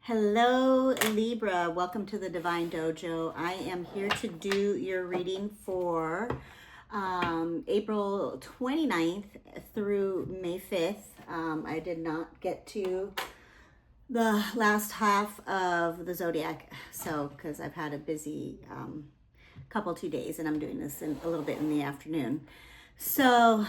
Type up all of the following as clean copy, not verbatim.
Hello, Libra. Welcome to the Divine Dojo. I am here to do your reading for April 29th through May 5th. I did not get to the last half of the zodiac, because I've had a busy couple 2 days, and I'm doing this a little bit in the afternoon. So,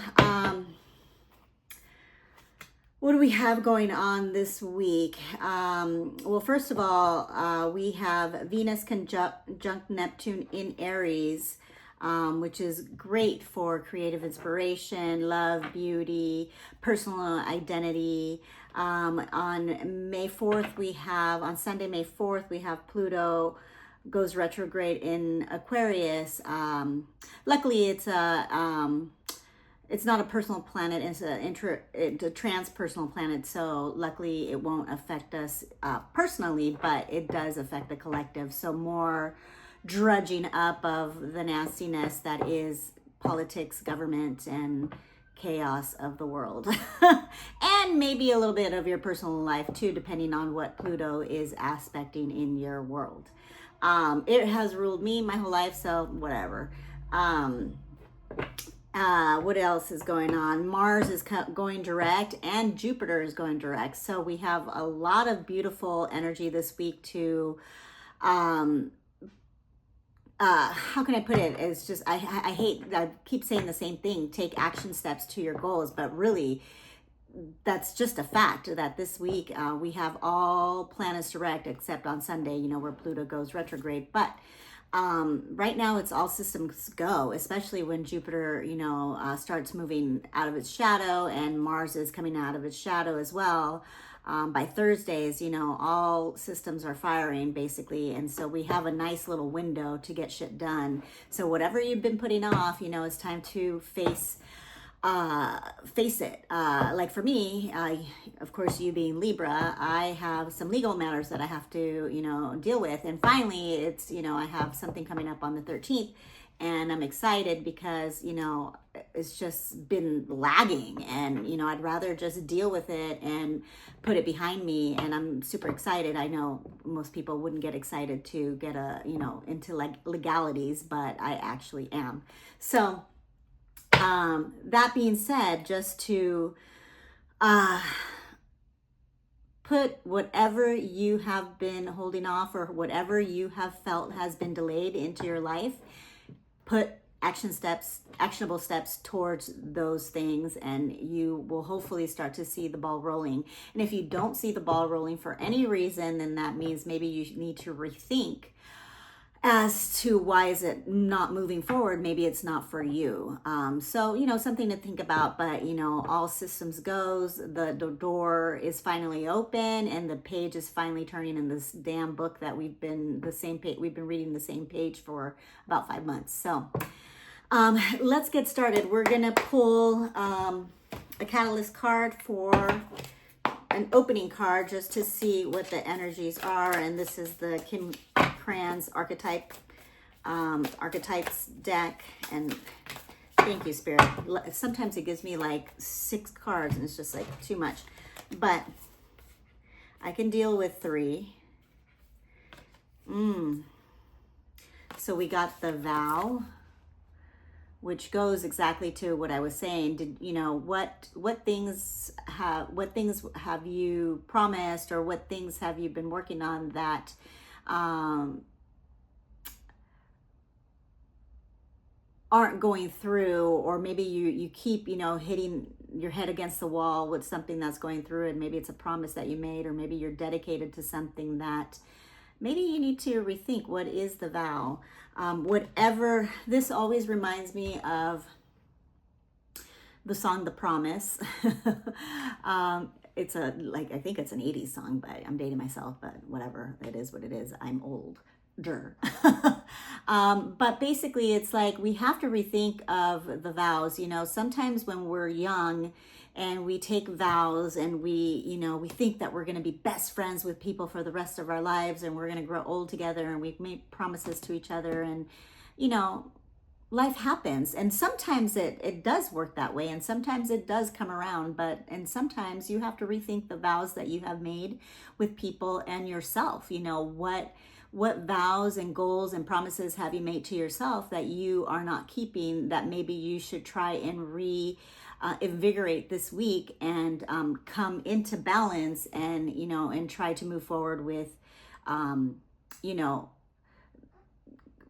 what do we have going on this week? Well, first of all, we have Venus conjunct Neptune in Aries, which is great for creative inspiration, love, beauty, personal identity. On May 4th, on Sunday, May 4th, we have Pluto goes retrograde in Aquarius. Luckily, it's not a personal planet, it's a transpersonal planet, so luckily it won't affect us personally, but it does affect the collective. So more drudging up of the nastiness that is politics, government, and chaos of the world. And maybe a little bit of your personal life too, depending on what Pluto is aspecting in your world. It has ruled me my whole life, so whatever. What else is going on? Mars is going direct and Jupiter is going direct. So we have a lot of beautiful energy this week to, how can I put it? It's just, I keep saying the same thing, take action steps to your goals, but really that's just a fact that this week we have all planets direct except on Sunday, where Pluto goes retrograde. But right now it's all systems go, especially when Jupiter, starts moving out of its shadow and Mars is coming out of its shadow as well. By Thursdays, all systems are firing basically. And so we have a nice little window to get shit done. So whatever you've been putting off, it's time to face it. Like for me, of course, you being Libra, I have some legal matters that I have to, deal with. And finally, it's, I have something coming up on the 13th, and I'm excited because, it's just been lagging, and, I'd rather just deal with it and put it behind me. And I'm super excited. I know most people wouldn't get excited to get into like legalities, but I actually am. So, that being said, just to put whatever you have been holding off or whatever you have felt has been delayed into your life, put actionable steps towards those things, and you will hopefully start to see the ball rolling. And if you don't see the ball rolling for any reason, then that means maybe you need to rethink as to why is it not moving forward. Maybe it's not for you. So, something to think about, but, all systems goes, the door is finally open and the page is finally turning in this damn book that we've been reading the same page for about 5 months. So, let's get started. We're going to pull, a catalyst card for an opening card just to see what the energies are. And this is the Kim Kranz archetypes deck. And thank you, Spirit. Sometimes it gives me like 6 cards and it's just like too much, but I can deal with 3. So we got the vow, which goes exactly to what I was saying. What things have you promised, or what things have you been working on that aren't going through, or maybe you keep hitting your head against the wall with something that's going through, and maybe it's a promise that you made, or maybe you're dedicated to something that maybe you need to rethink. What is the vow? Whatever. This always reminds me of the song The Promise. It's I think it's an 80s song, but I'm dating myself, but whatever. It is what it is. I'm older. But basically it's like we have to rethink of the vows. Sometimes when we're young and we take vows and we think that we're going to be best friends with people for the rest of our lives, and we're going to grow old together, and we've made promises to each other, and life happens, and sometimes it does work that way, and sometimes it does come around, and sometimes you have to rethink the vows that you have made with people and yourself. You know, what vows and goals and promises have you made to yourself that you are not keeping, that maybe you should try and invigorate this week, and come into balance, and and try to move forward with you know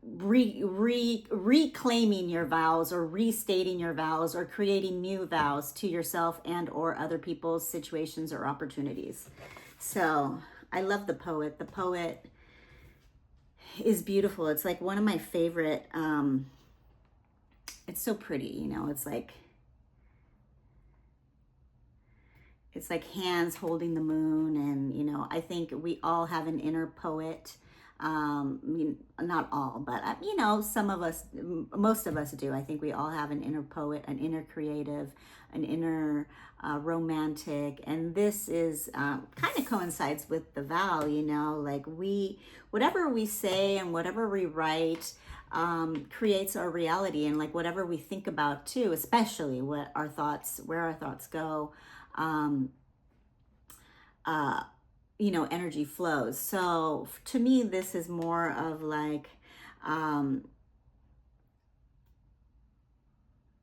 reclaiming your vows, or restating your vows, or creating new vows to yourself and or other people's situations or opportunities. So I love the poet. The poet is beautiful. It's like one of my favorite. It's so pretty, it's like hands holding the moon. And I think we all have an inner poet. Not all, but some of us, most of us do. I think we all have an inner poet, an inner creative, an inner romantic. And this is kind of coincides with the vow. Like whatever we say and whatever we write creates our reality. And like whatever we think about too, especially where our thoughts go, energy flows. So to me, this is more of like,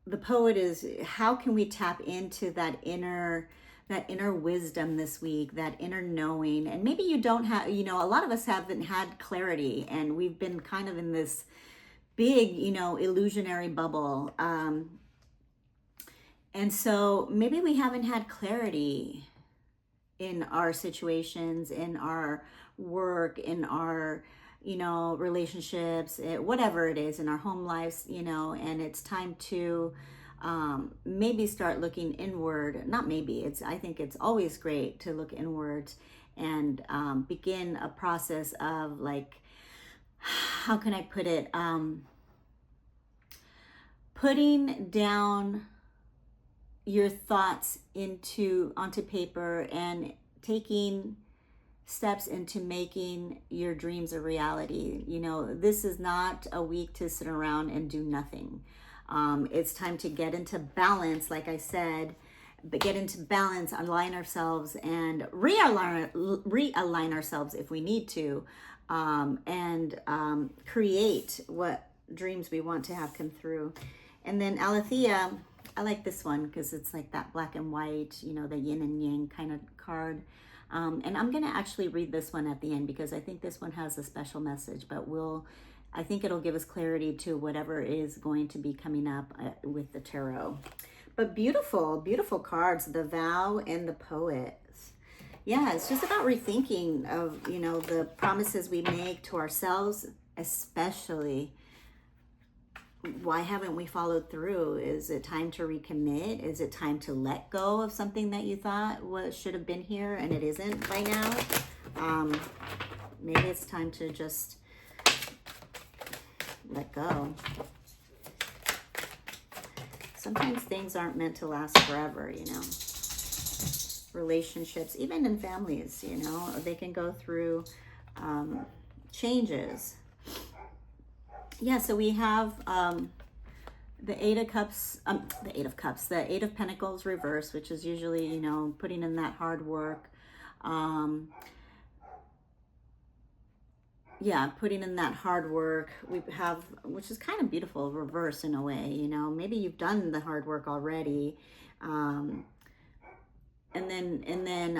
the poet is, how can we tap into that inner wisdom this week, that inner knowing? And maybe you don't have, a lot of us haven't had clarity, and we've been kind of in this big, illusionary bubble. And so maybe we haven't had clarity in our situations, in our work, in our, relationships, whatever it is, in our home lives, and it's time to maybe start looking inward. Not maybe, I think it's always great to look inwards and begin a process of like, how can I put it? Putting down your thoughts onto paper, and taking steps into making your dreams a reality. This is not a week to sit around and do nothing. It's time to get into balance, like I said, but get into balance, align ourselves, and realign ourselves if we need to, and create what dreams we want to have come through. And then Aletheia, I like this one because it's like that black and white, the yin and yang kind of card. And I'm going to actually read this one at the end because I think this one has a special message, but I think it'll give us clarity to whatever is going to be coming up with the tarot. But beautiful, beautiful cards, the vow and the poet. Yeah, it's just about rethinking of, the promises we make to ourselves, especially. Why haven't we followed through? Is it time to recommit? Is it time to let go of something that you thought should have been here and it isn't by now? Maybe it's time to just let go. Sometimes things aren't meant to last forever, Relationships, even in families, they can go through changes. Yeah, so we have the Eight of Cups, the Eight of Pentacles reversed, which is usually, putting in that hard work. Putting in that hard work. We have, which is kind of beautiful, reverse in a way, maybe you've done the hard work already. And then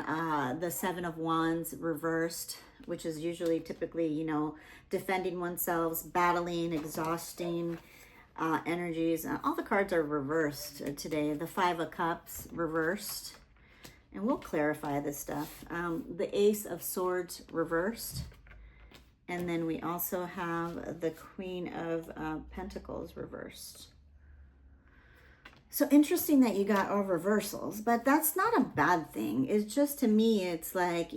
the Seven of Wands reversed, which is usually typically, defending oneself, battling, exhausting energies. All the cards are reversed today. The Five of Cups reversed, and we'll clarify this stuff. The Ace of Swords reversed, and then we also have the Queen of Pentacles reversed. So interesting that you got all reversals, but that's not a bad thing. It's just, to me, it's like,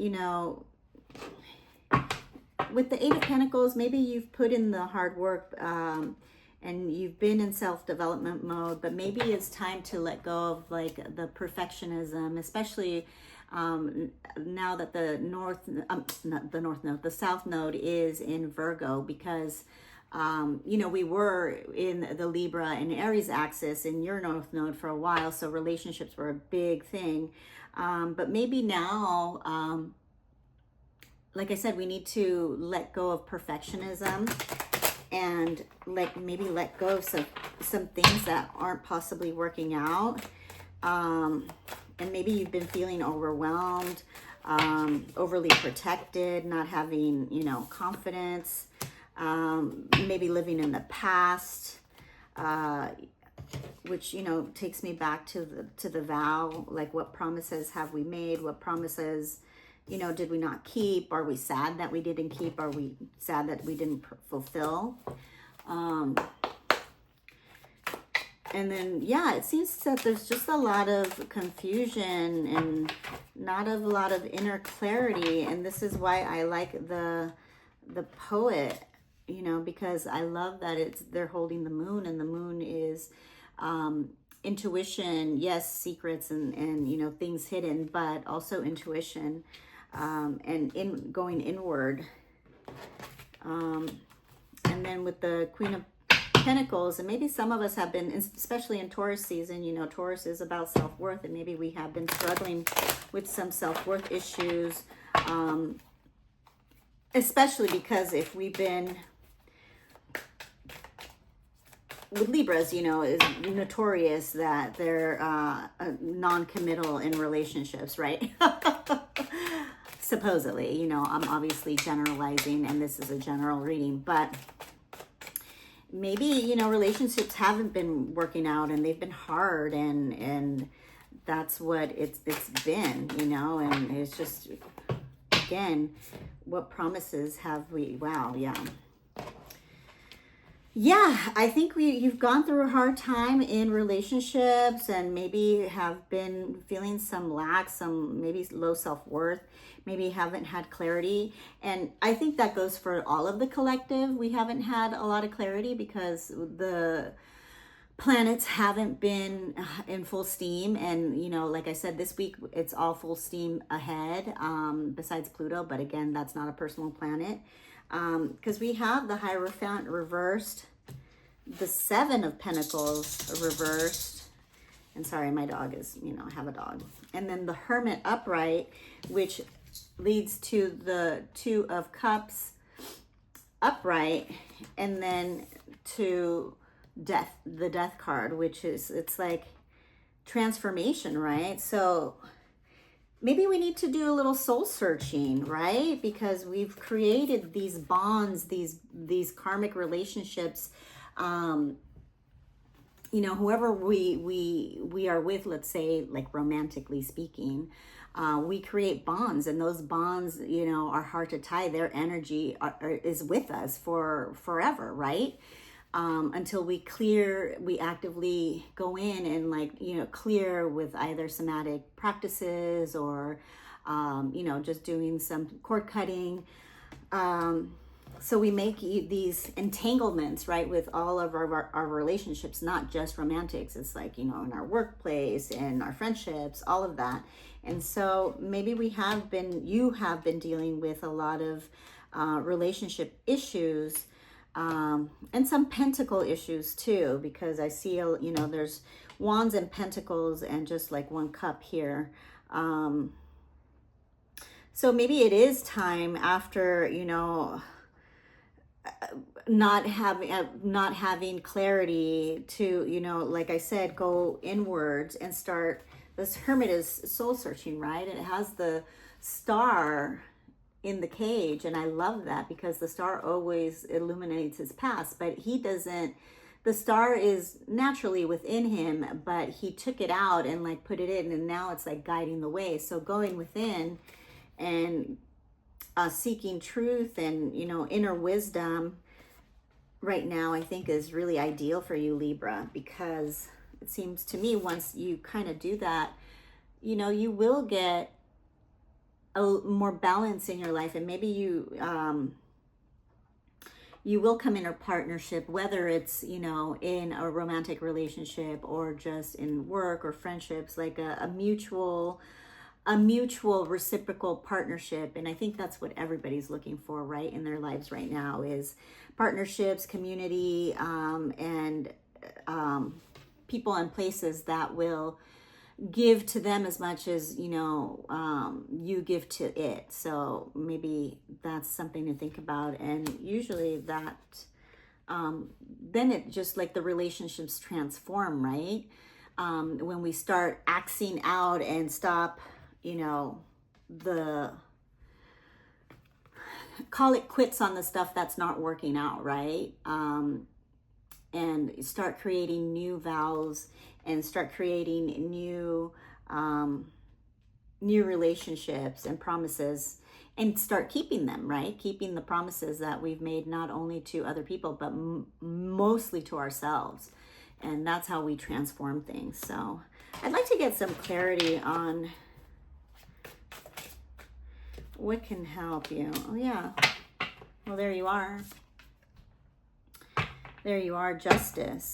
with the Eight of Pentacles, maybe you've put in the hard work and you've been in self-development mode, but maybe it's time to let go of like the perfectionism, especially now that the South Node is in Virgo, because We were in the Libra and Aries axis in your North Node for a while, so relationships were a big thing. But maybe now, like I said, we need to let go of perfectionism and maybe let go of some things that aren't possibly working out. And maybe you've been feeling overwhelmed, overly protected, not having, confidence, maybe living in the past, which, takes me back to the vow, like what promises have we made? What promises, did we not keep? Are we sad that we didn't keep? Are we sad that we didn't fulfill? And then, it seems that there's just a lot of confusion and not a lot of inner clarity. And this is why I like the poet, because I love that they're holding the moon, and the moon is intuition, yes, secrets and things hidden, but also intuition, and going inward. And then with the Queen of Pentacles, and maybe some of us have been, especially in Taurus season, Taurus is about self-worth, and maybe we have been struggling with some self-worth issues, especially because if we've been with Libras, is notorious that they're non-committal in relationships, right? Supposedly, I'm obviously generalizing, and this is a general reading, but maybe, relationships haven't been working out, and they've been hard, and that's what it's been, and it's just, again, what promises have we, wow, I think you've gone through a hard time in relationships, and maybe have been feeling some lack, some maybe low self-worth, maybe haven't had clarity. And I think that goes for all of the collective. We haven't had a lot of clarity because the planets haven't been in full steam. And, like I said, this week it's all full steam ahead, besides Pluto. But again, that's not a personal planet. Because we have the Hierophant reversed, the Seven of Pentacles reversed, and sorry, my dog is, I have a dog, and then the Hermit upright, which leads to the Two of Cups upright, and then to death, the Death card, which is, it's like transformation, right? So maybe we need to do a little soul searching, right? Because we've created these bonds, these karmic relationships. Whoever we are with, let's say, like romantically speaking, we create bonds, and those bonds, are hard to tie. Their energy is with us for forever, right? Until we actively go in and clear with either somatic practices or, just doing some cord cutting. So we make these entanglements, right, with all of our relationships, not just romantics. It's like, in our workplace and our friendships, all of that. And so maybe you have been dealing with a lot of relationship issues, and some pentacle issues too, because I see, there's wands and pentacles and just like one cup here. So maybe it is time after, not having clarity to, like I said, go inwards and start. This Hermit is soul searching, right? And it has the star in the cage, and I love that because the star always illuminates his past, but he doesn't. The star is naturally within him, but he took it out and put it in, and now it's like guiding the way. So going within and seeking truth and inner wisdom right now, I think, is really ideal for you, Libra, because it seems to me once you kind of do that, you will get a more balance in your life, and maybe you will come in a partnership, whether it's in a romantic relationship or just in work or friendships, like a mutual a mutual reciprocal partnership. And I think that's what everybody's looking for, right, in their lives right now, is partnerships, community, and people and places that will give to them as much as, you know, you give to it. So maybe that's something to think about. And usually that, then it just, like, the relationships transform, right? When we start axing out and stop, you know, call it quits on the stuff that's not working out, right? And start creating new vows and start creating new relationships and promises, and start keeping them, right? Keeping the promises that we've made, not only to other people, but mostly to ourselves. And that's how we transform things. So I'd like to get some clarity on what can help you. Oh yeah, well, there you are. There you are, Justice.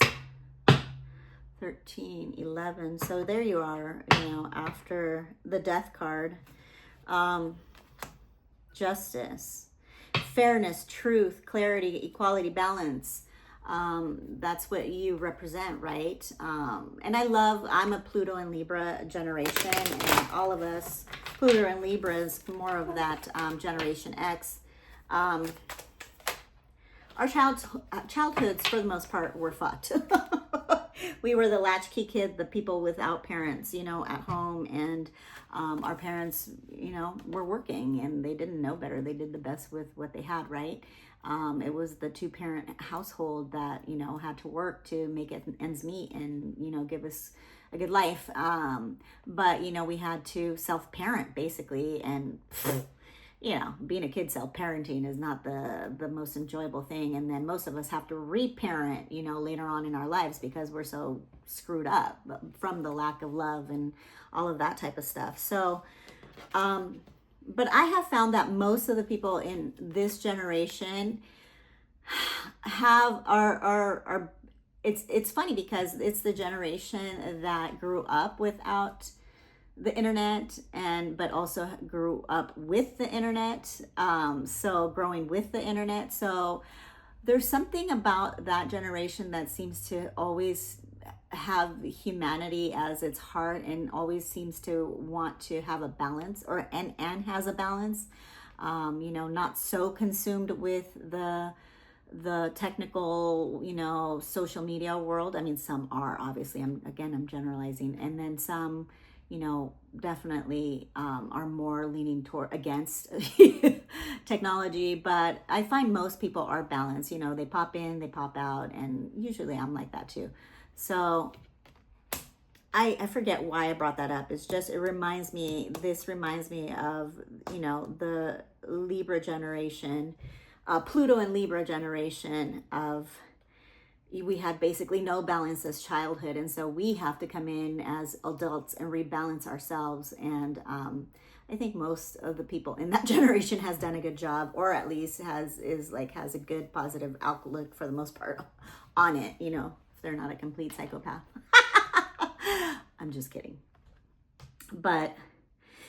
13, 11. So there you are, you know, after the Death card. Justice, fairness, truth, clarity, equality, balance. That's what you represent, right? And I'm a Pluto and Libra generation, and all of us, Pluto and Libra, is more of that Generation X. Our childhoods, for the most part, were fucked. We were the latchkey kid, the people without parents, you know, at home, and our parents, you know, were working, and they didn't know better. They did the best with what they had, right? It was the two-parent household that, you know, had to work to make ends meet and, you know, give us a good life. But, you know, we had to self-parent, basically, and you know, being a kid, self-parenting is not the most enjoyable thing. And then most of us have to reparent, you know, later on in our lives, because we're so screwed up from the lack of love and all of that type of stuff. So, but I have found that most of the people in this generation it's funny, because it's the generation that grew up without the internet, but also grew up with the internet. So growing with the internet. So there's something about that generation that seems to always have humanity as its heart, and always seems to want to have a balance, and has a balance. You know, not so consumed with the technical, you know, social media world. I mean, some are, obviously, I'm generalizing, and then some, you know, definitely are more leaning against technology. But I find most people are balanced. You know, they pop in, they pop out, and usually I'm like that too. So I forget why I brought that up. It's just, this reminds me of, you know, the Libra generation, Pluto and Libra generation of, we had basically no balance as childhood, and so we have to come in as adults and rebalance ourselves. And I think most of the people in that generation has done a good job, or at least has a good positive outlook for the most part on it, you know, if they're not a complete psychopath. I'm just kidding. But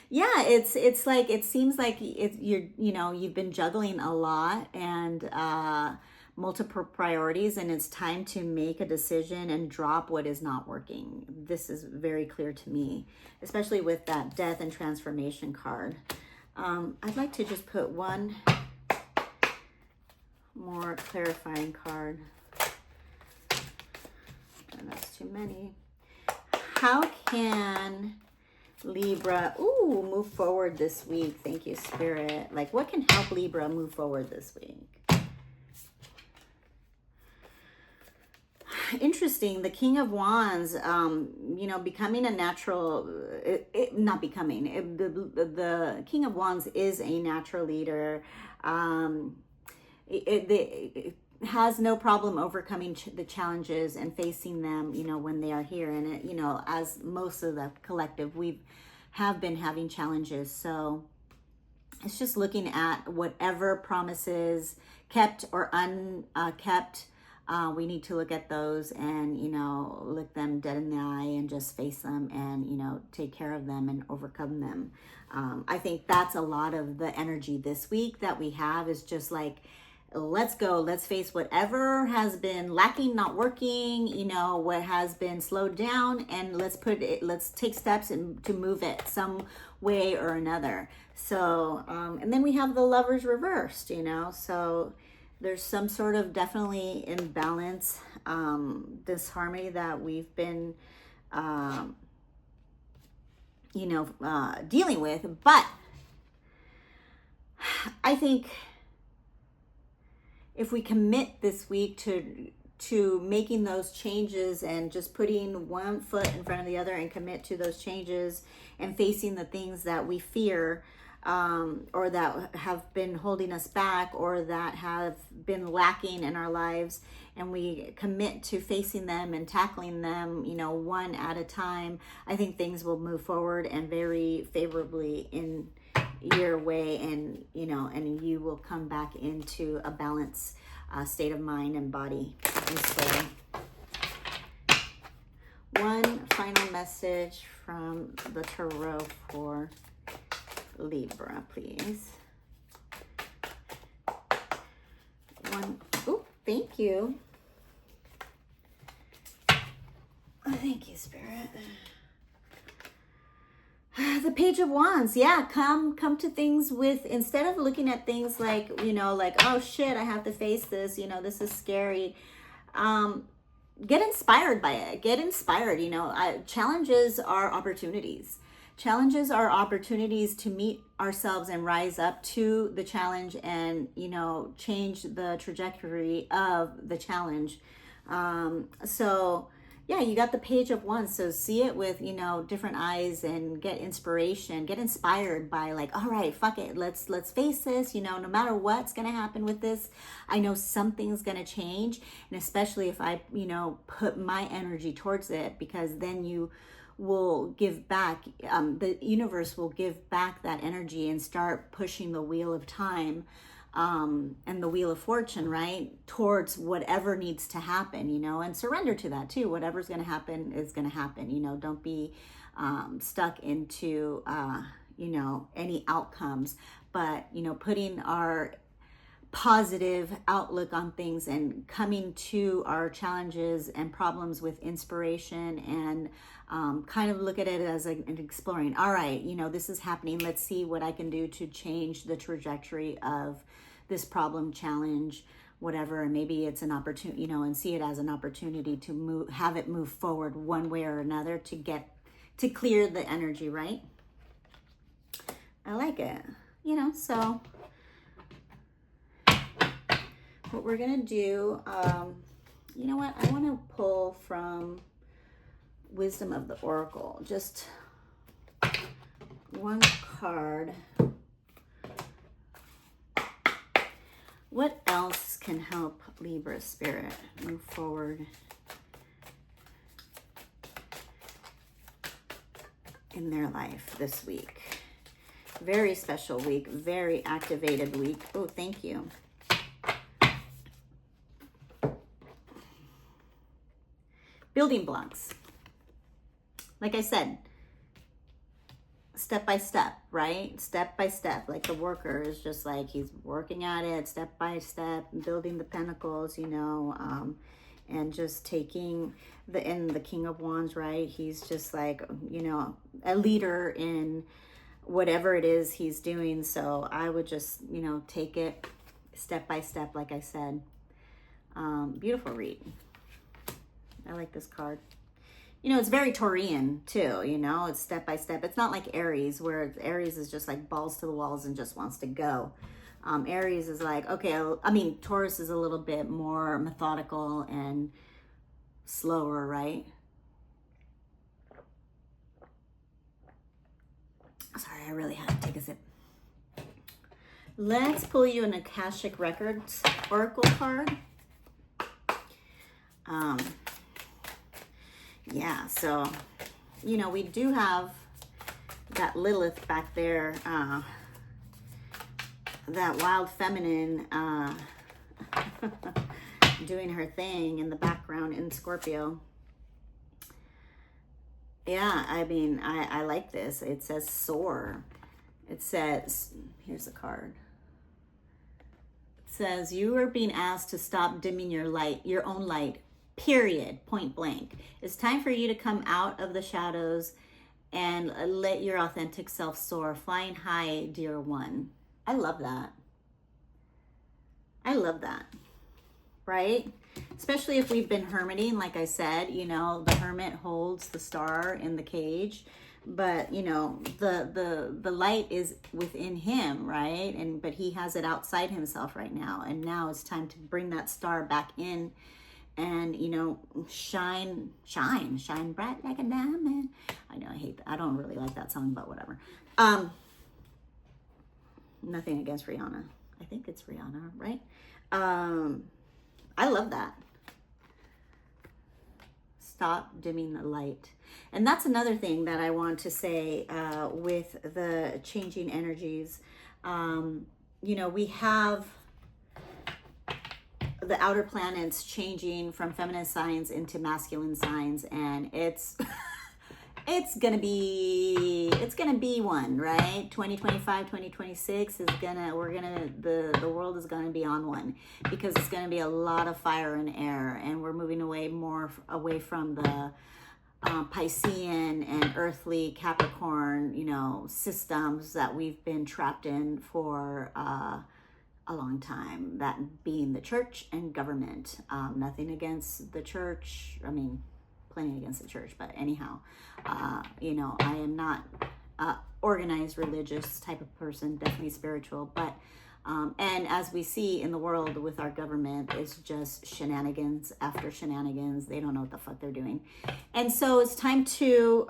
yeah, it's like, it seems like you've been juggling a lot, and multiple priorities, and it's time to make a decision and drop what is not working. This is very clear to me, especially with that Death and Transformation card. I'd like to just put one more clarifying card. And that's too many. How can Libra move forward this week? Thank you, Spirit. Like, what can help Libra move forward this week? Interesting. The King of Wands, you know, becoming a natural, the King of Wands is a natural leader. It has no problem overcoming the challenges and facing them, you know, when they are here. And it, you know, as most of the collective, have been having challenges. So it's just looking at whatever promises, kept or unkept, we need to look at those and, you know, look them dead in the eye and just face them and, you know, take care of them and overcome them. I think that's a lot of the energy this week that we have, is just like, let's go, let's face whatever has been lacking, not working, you know, what has been slowed down, and let's take steps to move it some way or another. So, and then we have the Lovers reversed, you know, so there's some sort of definitely imbalance, disharmony that we've been, dealing with. But I think if we commit this week to making those changes and just putting one foot in front of the other and commit to those changes and facing the things that we fear, or that have been holding us back, or that have been lacking in our lives, and we commit to facing them and tackling them, you know, one at a time, I think things will move forward and very favorably in your way, and, you know, and you will come back into a balanced state of mind and body and soul. One final message from the tarot for Libra, please. Oh, thank you. Thank you, Spirit. The Page of Wands. Yeah, come to things with, instead of looking at things like, you know, like, oh shit, I have to face this, you know, this is scary. Get inspired by it. Get inspired, you know. Challenges are opportunities. Challenges are opportunities to meet ourselves and rise up to the challenge and, you know, change the trajectory of the challenge. So yeah, you got the Page of Wands. So see it with, you know, different eyes and get inspiration, get inspired by, like, all right, fuck it. Let's face this, you know, no matter what's going to happen with this, I know something's going to change. And especially if I, you know, put my energy towards it, because then you will give back, the universe will give back that energy and start pushing the wheel of time, and the wheel of fortune, right, towards whatever needs to happen, you know, and surrender to that too. Whatever's going to happen is going to happen, you know. Don't be stuck into, you know, any outcomes, but, you know, putting our positive outlook on things and coming to our challenges and problems with inspiration, and kind of look at it as an exploring, all right, you know, this is happening, let's see what I can do to change the trajectory of this problem, challenge, whatever. And maybe it's an opportunity, you know, and see it as an opportunity to have it move forward one way or another to clear the energy, right? I like it, you know. So what we're gonna do, you know what, I want to pull from Wisdom of the Oracle, just one card. What else can help Libra Spirit move forward in their life this week? Very special week, very activated week. Oh, thank you. Building blocks. Like I said, step by step, right? Step by step. Like the worker is just like, he's working at it step by step, building the pentacles, you know, and just taking the King of Wands, right? He's just like, you know, a leader in whatever it is he's doing. So I would just, you know, take it step by step, like I said. Beautiful read. I like this card. You know, it's very Taurian too, you know, it's step by step. It's not like Aries, where Aries is just like balls to the walls and just wants to go. Aries is like, okay, I mean, Taurus is a little bit more methodical and slower, right? Sorry, I really had to take a sip. Let's pull you an Akashic Records Oracle card. Yeah, so, you know, we do have that Lilith back there, that wild feminine doing her thing in the background in Scorpio. Yeah, I mean, I like this. It says soar. It says, here's the card. It says, you are being asked to stop dimming your light, your own light, period, point blank. It's time for you to come out of the shadows and let your authentic self soar, flying high, dear one. I love that. I love that, right? Especially if we've been hermiting, like I said, you know, the hermit holds the star in the cage, but you know, the light is within him, right? But he has it outside himself right now. And now it's time to bring that star back in and, you know, shine bright like a diamond. I know I hate that. I don't really like that song, but whatever. Nothing against Rihanna. I think it's Rihanna, right? I love that. Stop dimming the light. And that's another thing that I want to say with the changing energies. You know, we have the outer planets changing from feminine signs into masculine signs, and it's gonna be one, right? 2025, 2026 is the world is gonna be on one, because it's gonna be a lot of fire and air, and we're moving away from the Piscean and earthly Capricorn, you know, systems that we've been trapped in for a long time, that being the church and government. Nothing against the church. I mean, plenty against the church, but anyhow, you know, I am not organized religious type of person, definitely spiritual, but and as we see in the world with our government, it's just shenanigans after shenanigans. They don't know what the fuck they're doing. And so it's time to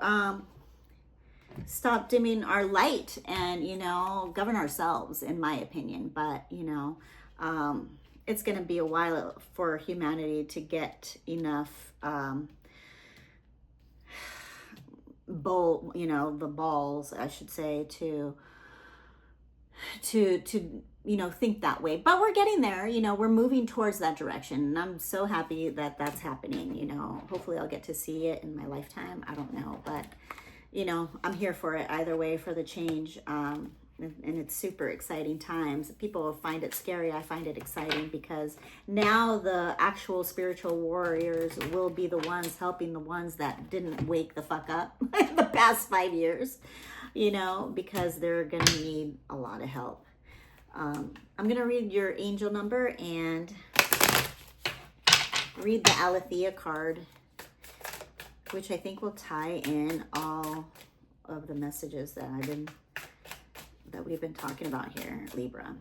stop dimming our light and, you know, govern ourselves, in my opinion. But, you know, it's going to be a while for humanity to get enough the balls, I should say, to you know, think that way. But we're getting there, you know, we're moving towards that direction, and I'm so happy that that's happening. You know, hopefully I'll get to see it in my lifetime. I don't know, but you know, I'm here for it either way, for the change. And it's super exciting times. People find it scary. I find it exciting, because now the actual spiritual warriors will be the ones helping the ones that didn't wake the fuck up in the past 5 years, you know, because they're going to need a lot of help. I'm going to read your angel number and read the Aletheia card, which I think will tie in all of the messages that we've been talking about here, Libra.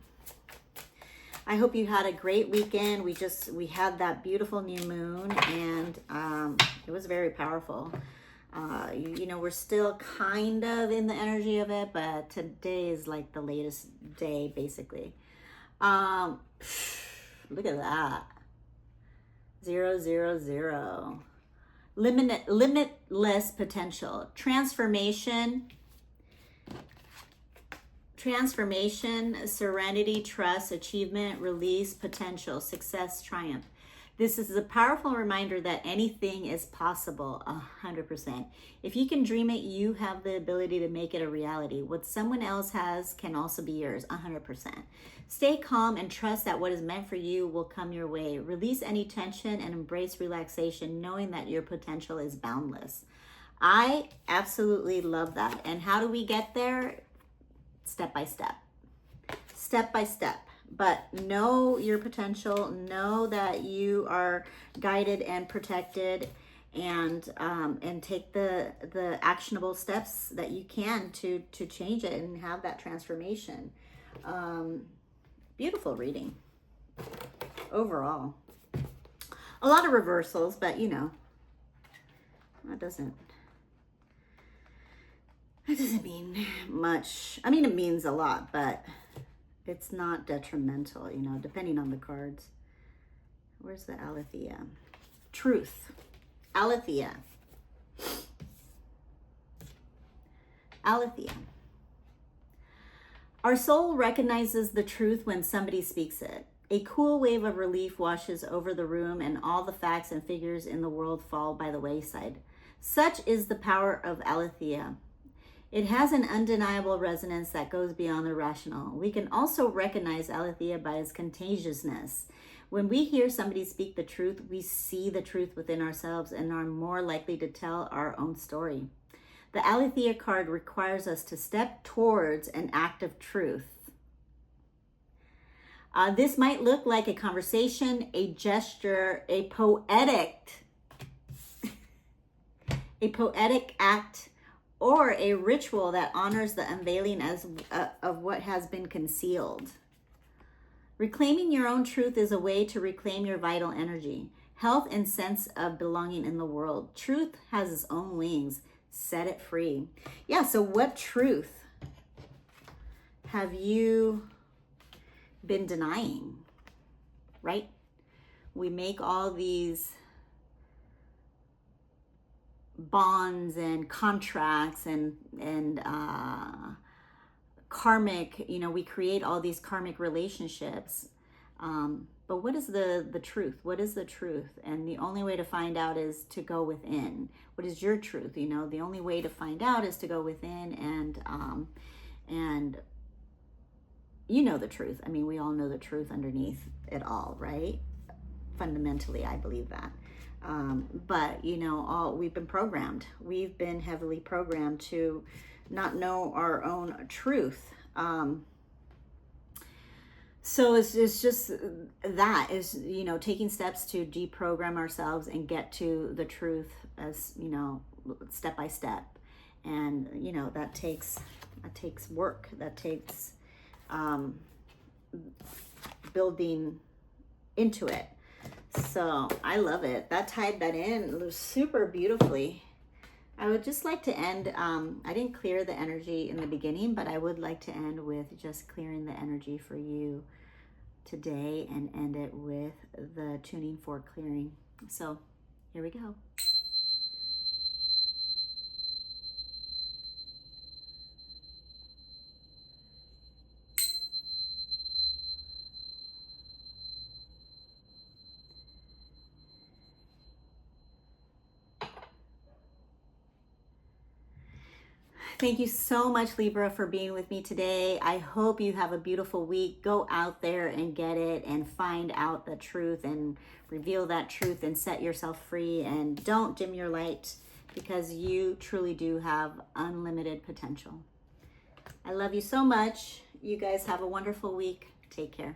I hope you had a great weekend. We had that beautiful new moon, and it was very powerful. You know, we're still kind of in the energy of it, but today is like the latest day, basically. Look at that. 0, 0, 0. Limitless potential. Transformation, serenity, trust, achievement, release, potential, success, triumph. This is a powerful reminder that anything is possible, 100%. If you can dream it, you have the ability to make it a reality. What someone else has can also be yours, 100%. Stay calm and trust that what is meant for you will come your way. Release any tension and embrace relaxation, knowing that your potential is boundless. I absolutely love that. And how do we get there? Step by step. Step by step. But know your potential, know that you are guided and protected, and take the actionable steps that you can to change it and have that transformation. Beautiful reading overall. A lot of reversals, but you know, that doesn't mean much. I mean, it means a lot, but it's not detrimental, you know, depending on the cards. Where's the Aletheia? Truth. Aletheia. Aletheia. Our soul recognizes the truth when somebody speaks it. A cool wave of relief washes over the room, and all the facts and figures in the world fall by the wayside. Such is the power of aletheia. It has an undeniable resonance that goes beyond the rational. We can also recognize aletheia by its contagiousness. When we hear somebody speak the truth, we see the truth within ourselves and are more likely to tell our own story. The aletheia card requires us to step towards an act of truth. This might look like a conversation, a gesture, a poetic act, or a ritual that honors the unveiling of what has been concealed. Reclaiming your own truth is a way to reclaim your vital energy, health, and sense of belonging in the world. Truth has its own wings. Set it free. Yeah, so what truth have you been denying, right? We make all these bonds and contracts and karmic, we create all these karmic relationships. But what is the truth? What is the truth? And the only way to find out is to go within. What is your truth? The only way to find out is to go within and the truth. I mean, we all know the truth underneath it all, right? Fundamentally, I believe that. But we've been programmed. We've been heavily programmed to not know our own truth. So it's just that is, taking steps to deprogram ourselves and get to the truth as, step by step. And, that takes work. That takes building into it. So I love it. That tied that in super beautifully. I would just like to end, I didn't clear the energy in the beginning, but I would like to end with just clearing the energy for you today and end it with the tuning fork clearing. So here we go. Thank you so much, Libra, for being with me today. I hope you have a beautiful week. Go out there and get it and find out the truth and reveal that truth and set yourself free. And don't dim your light, because you truly do have unlimited potential. I love you so much. You guys have a wonderful week. Take care.